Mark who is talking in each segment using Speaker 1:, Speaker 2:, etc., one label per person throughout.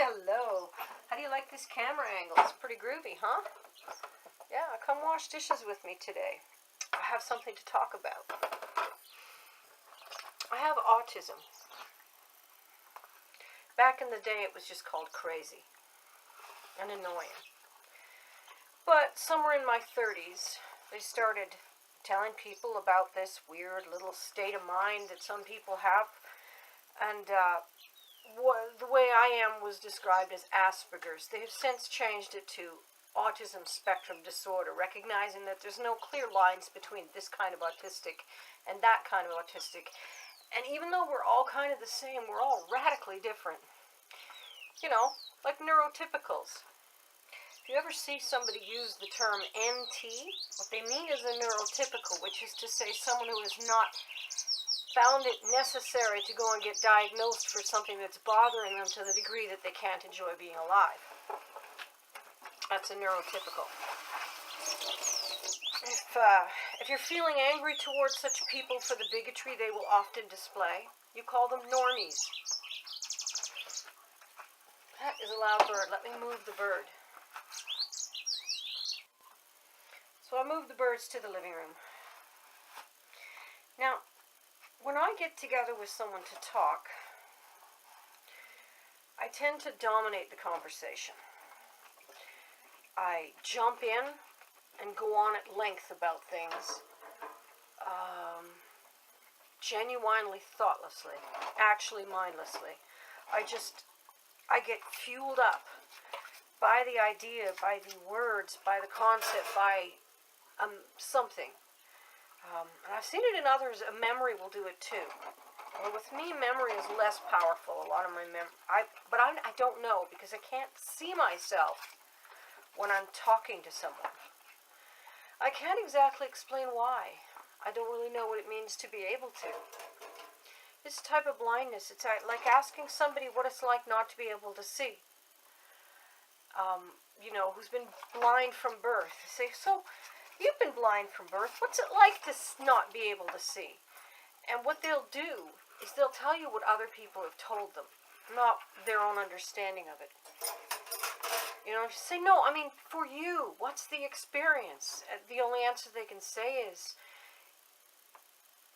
Speaker 1: Hello. How do you like this camera angle? It's pretty groovy, huh? Yeah, come wash dishes with me today. I have something to talk about. I have autism. Back in the day, it was just called crazy and annoying. But somewhere in my 30s, they started telling people about this weird little state of mind that some people have. And the way I am was described as Asperger's. They have since changed it to autism spectrum disorder, recognizing that there's no clear lines between this kind of autistic and that kind of autistic. And even though we're all kind of the same, we're all radically different. You know, like neurotypicals. If you ever see somebody use the term NT, what they mean is a neurotypical, which is to say someone who has not found it necessary to go and get diagnosed for something that's bothering them to the degree that they can't enjoy being alive. That's a neurotypical. If you're feeling angry towards such people for the bigotry they will often display, you call them normies. That is a loud bird. Let me move the bird. So I moved the birds to the living room. Now, when I get together with someone to talk, I tend to dominate the conversation. I jump in and go on at length about things, genuinely thoughtlessly, actually mindlessly. I get fueled up by the idea, by the words, by the concept, by something. And I've seen it in others. A memory will do it too. Well, with me, memory is less powerful. A lot of my but I don't know, because I can't see myself when I'm talking to someone. I can't exactly explain why. I don't really know what it means to be able to. It's a type of blindness. It's like asking somebody what it's like not to be able to see. Who's been blind from birth. Say, so you've been blind from birth. What's it like to not be able to see? And what they'll do is they'll tell you what other people have told them, not their own understanding of it. You say, no, I mean, for you, what's the experience? The only answer they can say is,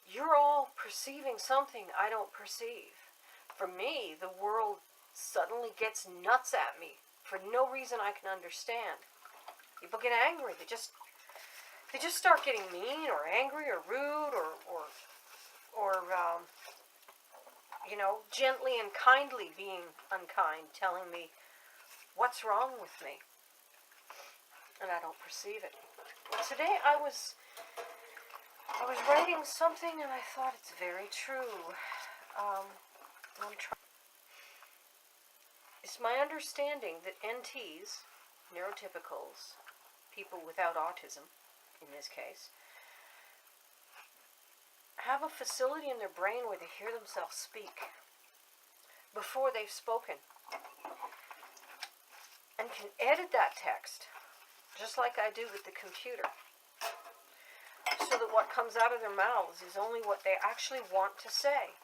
Speaker 1: you're all perceiving something I don't perceive. For me, the world suddenly gets nuts at me for no reason I can understand. People get angry. They just start getting mean or angry or rude or gently and kindly being unkind, telling me what's wrong with me, and I don't perceive it. Well, today I was writing something, and I thought it's very true. It's my understanding that NTs, neurotypicals, people without autism, in this case, have a facility in their brain where they hear themselves speak before they've spoken, and can edit that text, just like I do with the computer, so that what comes out of their mouths is only what they actually want to say,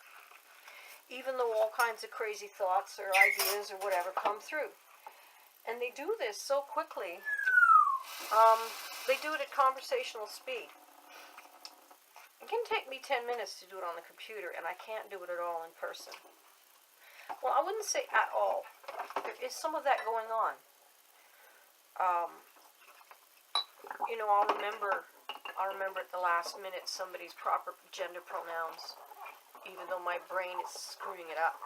Speaker 1: even though all kinds of crazy thoughts or ideas or whatever come through. And they do this so quickly. They do it at conversational speed. It can take me 10 minutes to do it on the computer, and I can't do it at all in person. Well, I wouldn't say at all. There is some of that going on. I'll remember at the last minute somebody's proper gender pronouns, even though my brain is screwing it up.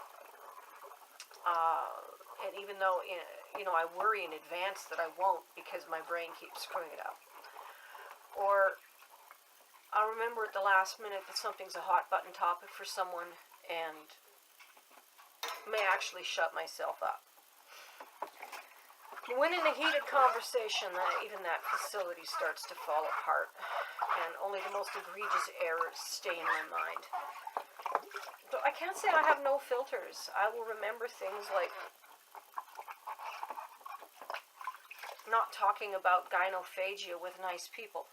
Speaker 1: And even though, I worry in advance that I won't, because my brain keeps screwing it up. Or I'll remember at the last minute that something's a hot button topic for someone, and may actually shut myself up. When in a heated conversation, even that facility starts to fall apart, and only the most egregious errors stay in my mind. So I can't say I have no filters. I will remember things like not talking about gynophagia with nice people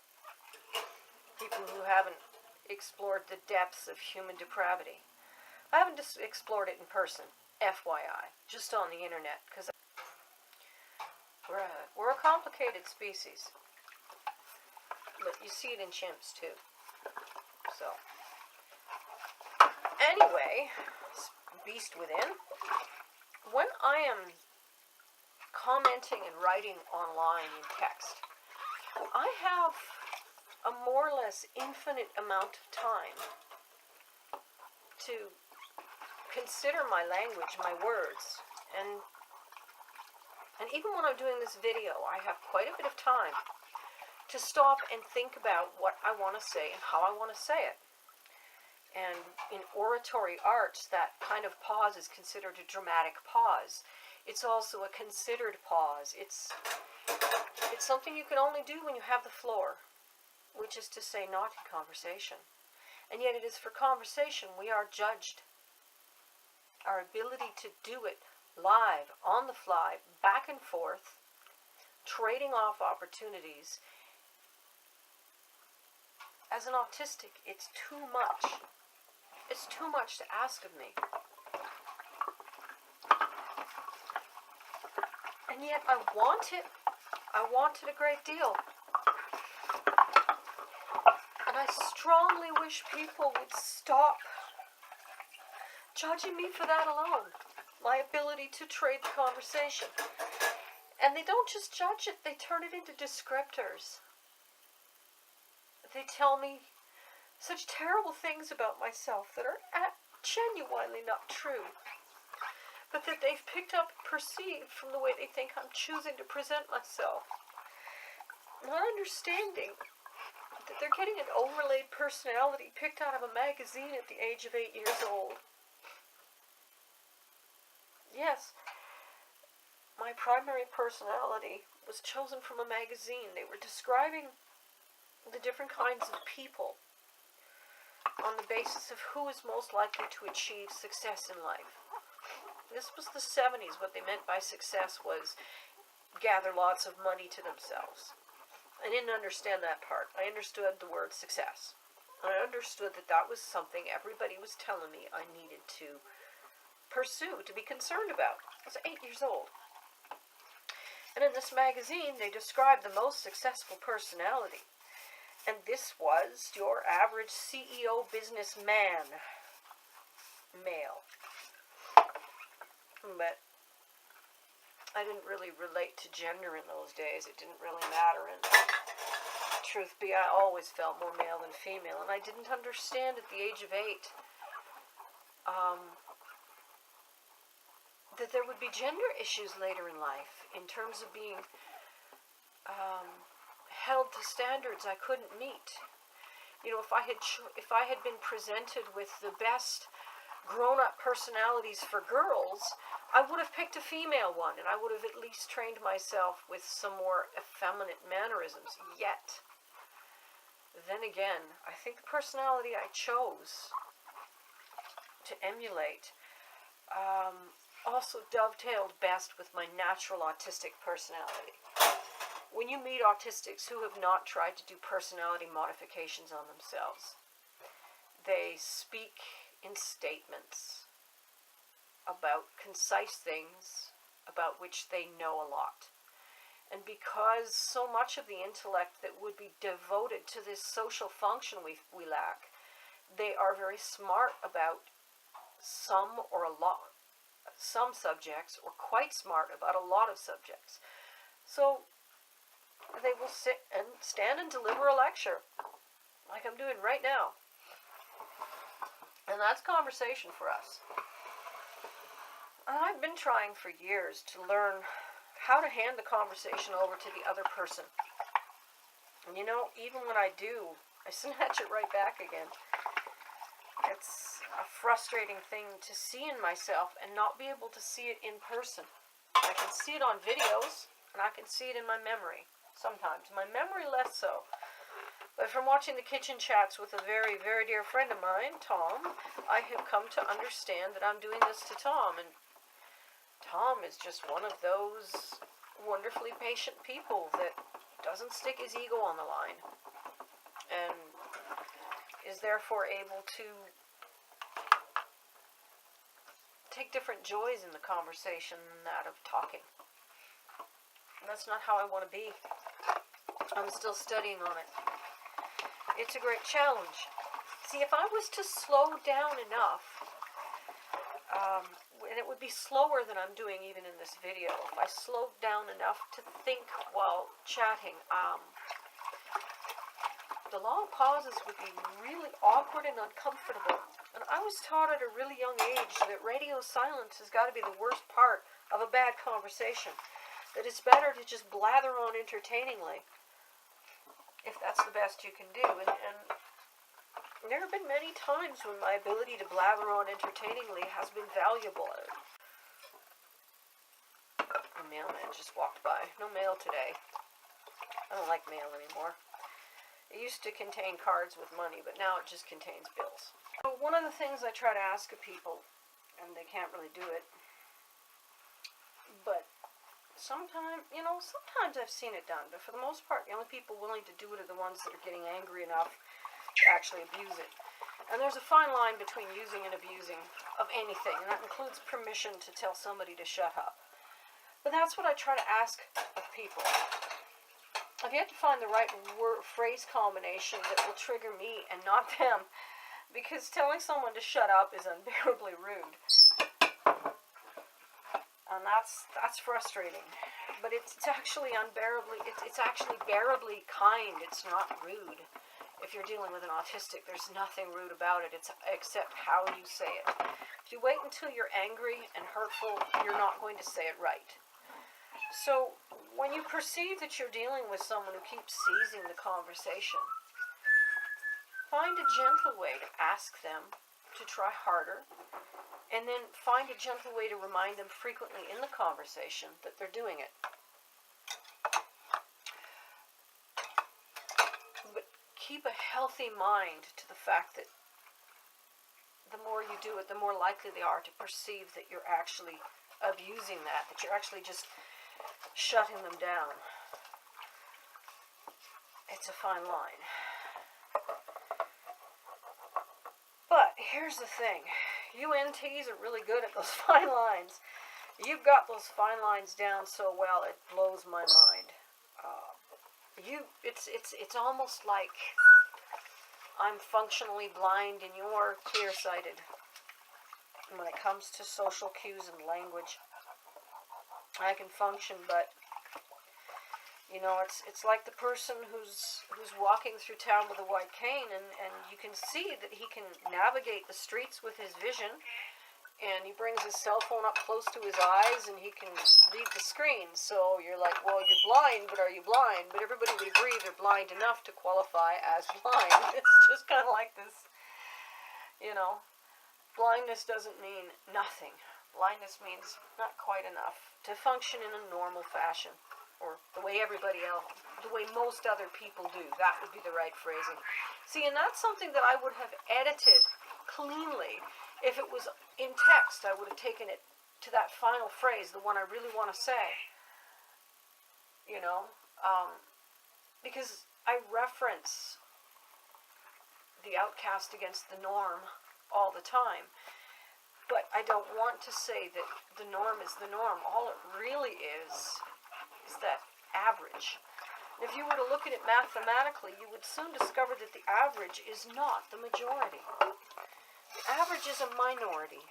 Speaker 1: who haven't explored the depths of human depravity. I haven't explored it in person. FYI, just on the internet, because we're a complicated species. But you see it in chimps too. So, anyway, beast within. When I am commenting and writing online in text, I have a more or less infinite amount of time to consider my language, my words, and even when I'm doing this video, I have quite a bit of time to stop and think about what I want to say and how I want to say it. And in oratory arts, that kind of pause is considered a dramatic pause. It's also a considered pause. It's something you can only do when you have the floor, which is to say not in conversation. And yet it is for conversation we are judged. Our ability to do it live, on the fly, back and forth, trading off opportunities. As an autistic, it's too much. It's too much to ask of me. And yet I want it. I want it a great deal. And I strongly wish people would stop judging me for that alone. My ability to trade the conversation. And they don't just judge it, they turn it into descriptors. They tell me such terrible things about myself that are genuinely not true, but that they've picked up and perceived from the way they think I'm choosing to present myself. Not understanding that they're getting an overlaid personality picked out of a magazine at the age of 8 years old. Yes, my primary personality was chosen from a magazine. They were describing the different kinds of people on the basis of who is most likely to achieve success in life. This was the 70s. What they meant by success was gather lots of money to themselves. I didn't understand that part. I understood the word success. I understood that that was something everybody was telling me I needed to pursue, to be concerned about. I was 8 years old. And in this magazine, they described the most successful personality. And this was your average CEO businessman, male. But I didn't really relate to gender in those days. It didn't really matter. And truth be, I always felt more male than female. And I didn't understand at the age of 8 that there would be gender issues later in life in terms of being held to standards I couldn't meet. You know, if I had been presented with the best grown-up personalities for girls, I would have picked a female one, and I would have at least trained myself with some more effeminate mannerisms. Yet, then again, I think the personality I chose to emulate also dovetailed best with my natural autistic personality. When you meet autistics who have not tried to do personality modifications on themselves, they speak in statements about concise things about which they know a lot. And because so much of the intellect that would be devoted to this social function we lack, they are very smart about some subjects, or quite smart about a lot of subjects. So they will stand and deliver a lecture, like I'm doing right now. And that's conversation for us. And I've been trying for years to learn how to hand the conversation over to the other person. And you know, even when I do, I snatch it right back again. It's a frustrating thing to see in myself and not be able to see it in person. I can see it on videos, and I can see it in my memory. Sometimes. My memory less so. But from watching the kitchen chats with a very, very dear friend of mine, Tom, I have come to understand that I'm doing this to Tom. And Tom is just one of those wonderfully patient people that doesn't stick his ego on the line. And is therefore able to take different joys in the conversation than that of talking. And that's not how I want to be. I'm still studying on it. It's a great challenge. See, if I was to slow down enough, and it would be slower than I'm doing even in this video, if I slowed down enough to think while chatting, the long pauses would be really awkward and uncomfortable. And I was taught at a really young age that radio silence has got to be the worst part of a bad conversation. That it's better to just blather on entertainingly, if that's the best you can do. And there have been many times when my ability to blather on entertainingly has been valuable. A mailman just walked by. No mail today. I don't like mail anymore. It used to contain cards with money, but now it just contains bills. So one of the things I try to ask of people, and they can't really do it, but sometimes I've seen it done, but for the most part, the only people willing to do it are the ones that are getting angry enough to actually abuse it. And there's a fine line between using and abusing of anything, and that includes permission to tell somebody to shut up. But that's what I try to ask of people. I've yet to find the right phrase combination that will trigger me and not them, because telling someone to shut up is unbearably rude. And that's frustrating. But it's actually it's actually bearably kind. It's not rude. If you're dealing with an autistic, there's nothing rude about it, except how you say it. If you wait until you're angry and hurtful, you're not going to say it right. So, when you perceive that you're dealing with someone who keeps seizing the conversation, find a gentle way to ask them to try harder, and then find a gentle way to remind them frequently in the conversation that they're doing it. But keep a healthy mind to the fact that the more you do it, the more likely they are to perceive that you're actually abusing that you're actually just shutting them down. It's a fine line. But here's the thing. You NTs are really good at those fine lines. You've got those fine lines down so well, it blows my mind. It's almost like I'm functionally blind and you're clear-sighted when it comes to social cues and language. I can function, but it's like the person who's walking through town with a white cane, and you can see that he can navigate the streets with his vision, and he brings his cell phone up close to his eyes, and he can read the screen. So you're like, well, you're blind, but are you blind? But everybody would agree they're blind enough to qualify as blind. It's just kind of like this, blindness doesn't mean nothing. Blindness means not quite enough to function in a normal fashion, or the way the way most other people do. That would be the right phrasing. See, and that's something that I would have edited cleanly. If it was in text, I would have taken it to that final phrase, the one I really want to say. Because I reference the outcast against the norm all the time. But I don't want to say that the norm is the norm. All it really is that average. If you were to look at it mathematically, you would soon discover that the average is not the majority. The average is a minority.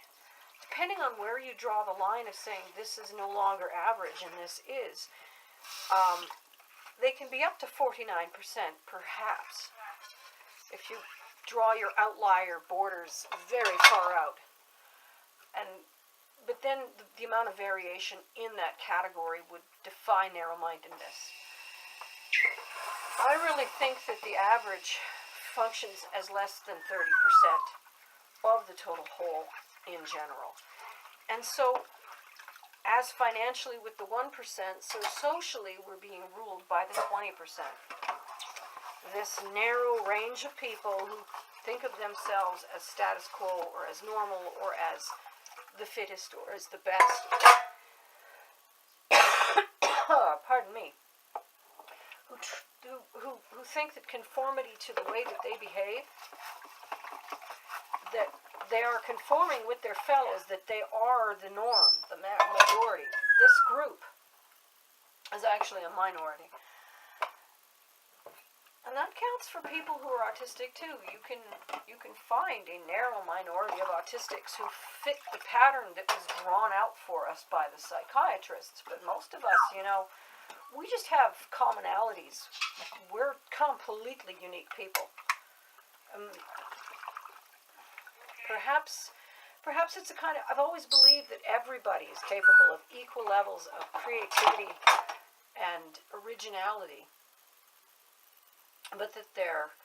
Speaker 1: Depending on where you draw the line of saying this is no longer average and this is, they can be up to 49%, perhaps, if you draw your outlier borders very far out. But then the amount of variation in that category would defy narrow-mindedness. I really think that the average functions as less than 30% of the total whole in general. And so, as financially with the 1%, so socially we're being ruled by the 20%. This narrow range of people who think of themselves as status quo or as normal or as the fittest or as the best. Pardon me. Who think that conformity to the way that they behave, that they are conforming with their fellows, that they are the norm, the majority. This group is actually a minority. And that counts for people who are autistic too. You can find a narrow minority of autistics who fit the pattern that was drawn out for us by the psychiatrists. But most of us, we just have commonalities. We're completely unique people. Perhaps it's a kind of, I've always believed that everybody is capable of equal levels of creativity and originality, but that they're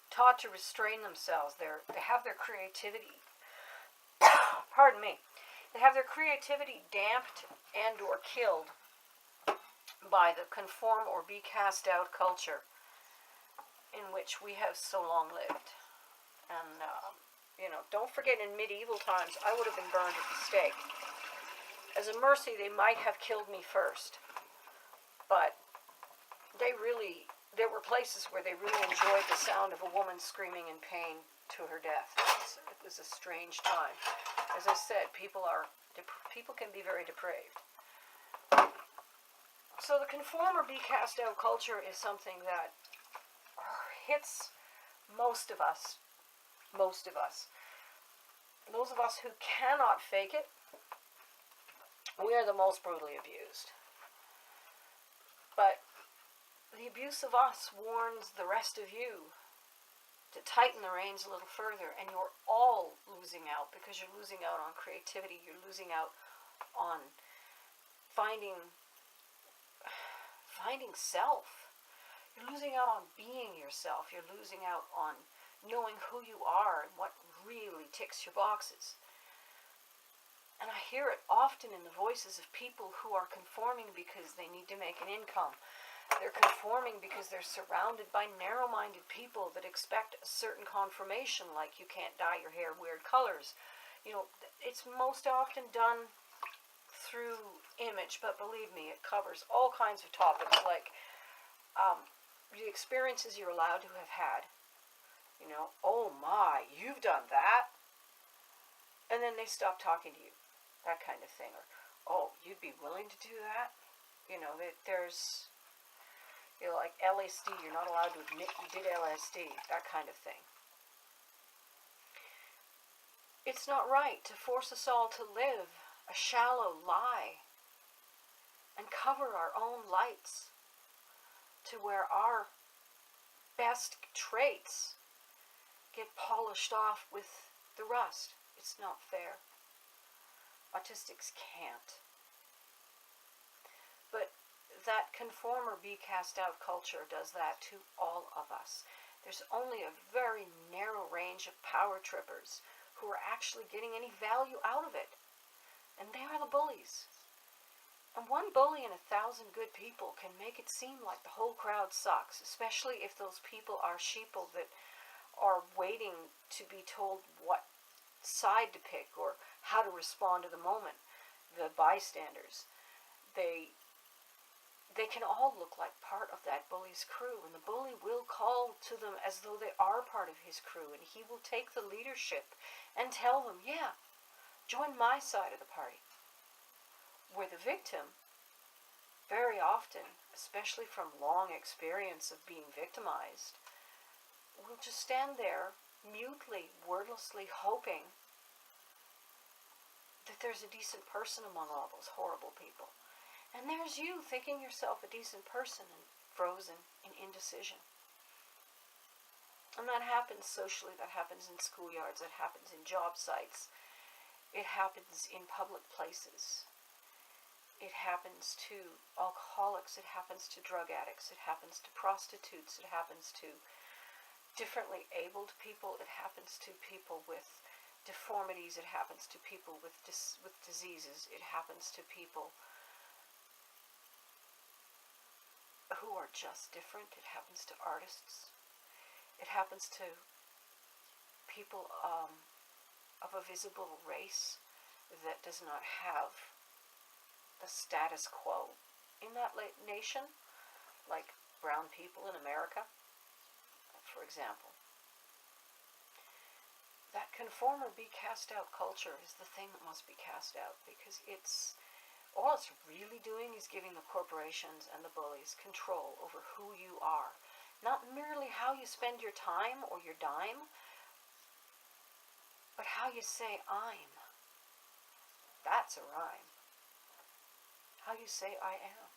Speaker 1: taught to restrain themselves. They have their creativity, pardon me, they have their creativity damped and or killed by the conform or be cast out culture in which we have so long lived. And, don't forget, in medieval times, I would have been burned at the stake. As a mercy, they might have killed me first. But there were places where they really enjoyed the sound of a woman screaming in pain to her death. It was a strange time. As I said, people can be very depraved. So the conform or be cast out culture is something that hits most of us. Those of us who cannot fake it, we are the most brutally abused. But the abuse of us warns the rest of you to tighten the reins a little further, and you're all losing out, because you're losing out on creativity, you're losing out on finding self. You're losing out on being yourself. You're losing out on knowing who you are and what really ticks your boxes. And I hear it often in the voices of people who are conforming because they need to make an income. They're conforming because they're surrounded by narrow-minded people that expect a certain conformation, like you can't dye your hair weird colors. It's most often done through image, but believe me, it covers all kinds of topics, like the experiences you're allowed to have had. Oh my, you've done that? And then they stop talking to you. That kind of thing. Or, oh, you'd be willing to do that? There's, like LSD, you're not allowed to admit you did LSD. That kind of thing. It's not right to force us all to live a shallow lie and cover our own lights to where our best traits get polished off with the rust. It's not fair. Autistics can't. But that conform or be cast out culture does that to all of us. There's only a very narrow range of power trippers who are actually getting any value out of it. And they are the bullies. And one bully in 1,000 good people can make it seem like the whole crowd sucks, especially if those people are sheeple that are waiting to be told what side to pick or how to respond to the moment. The bystanders, they can all look like part of that bully's crew, and the bully will call to them as though they are part of his crew, and he will take the leadership and tell them, yeah, join my side of the party. Where the victim, very often, especially from long experience of being victimized, will just stand there mutely, wordlessly hoping that there's a decent person among all those horrible people. And there's you thinking yourself a decent person and frozen in indecision. And that happens socially, that happens in schoolyards, that happens in job sites. It happens in public places. It happens to alcoholics, it happens to drug addicts, it happens to prostitutes, it happens to differently abled people, it happens to people with deformities, it happens to people with diseases, it happens to people who are just different, it happens to artists, it happens to people of a visible race that does not have the status quo in that nation, like brown people in America, for example. that conform or be cast out culture is the thing that must be cast out, because all it's really doing is giving the corporations and the bullies control over who you are. Not merely how you spend your time or your dime, but how you say I'm. That's a rhyme. How you say I am.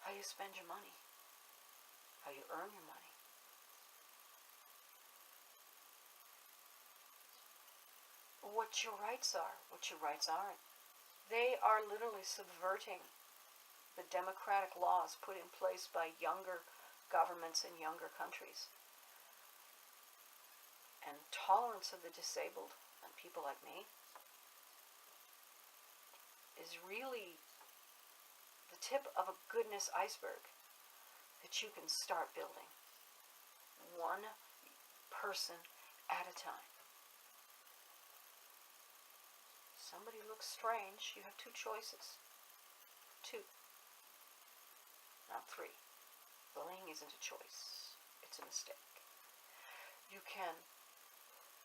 Speaker 1: How you spend your money. How you earn your money. What your rights are, what your rights aren't. They are literally subverting the democratic laws put in place by younger governments in younger countries. And tolerance of the disabled and people like me is really the tip of a goodness iceberg that you can start building, one person at a time. Somebody looks strange, you have two choices. Two, not three. Bullying isn't a choice, it's a mistake. You can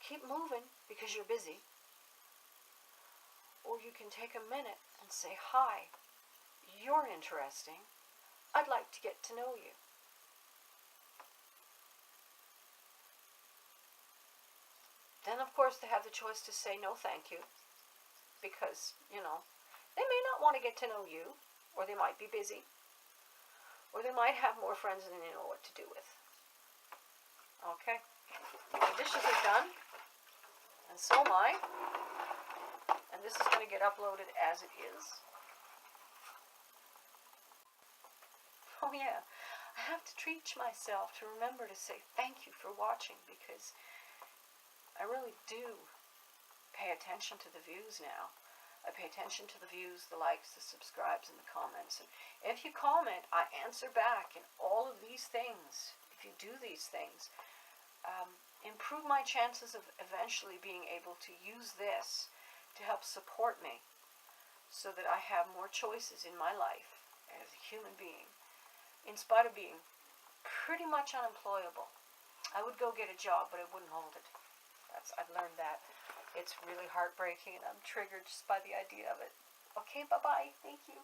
Speaker 1: keep moving because you're busy, or you can take a minute and say, hi, you're interesting, I'd like to get to know you. Then, of course, they have the choice to say no thank you, because, they may not want to get to know you, or they might be busy, or they might have more friends than they know what to do with. Okay, the dishes are done, and so am I, and this is going to get uploaded as it is. Oh yeah, I have to treat myself to remember to say thank you for watching, because I really do pay attention to the views now. I pay attention to the views, the likes, the subscribes, and the comments. And if you comment, I answer back. And all of these things, if you do these things, improve my chances of eventually being able to use this to help support me, so that I have more choices in my life as a human being, in spite of being pretty much unemployable. I would go get a job, but I wouldn't hold it. I've learned that. It's really heartbreaking, and I'm triggered just by the idea of it. Okay, bye-bye. Thank you.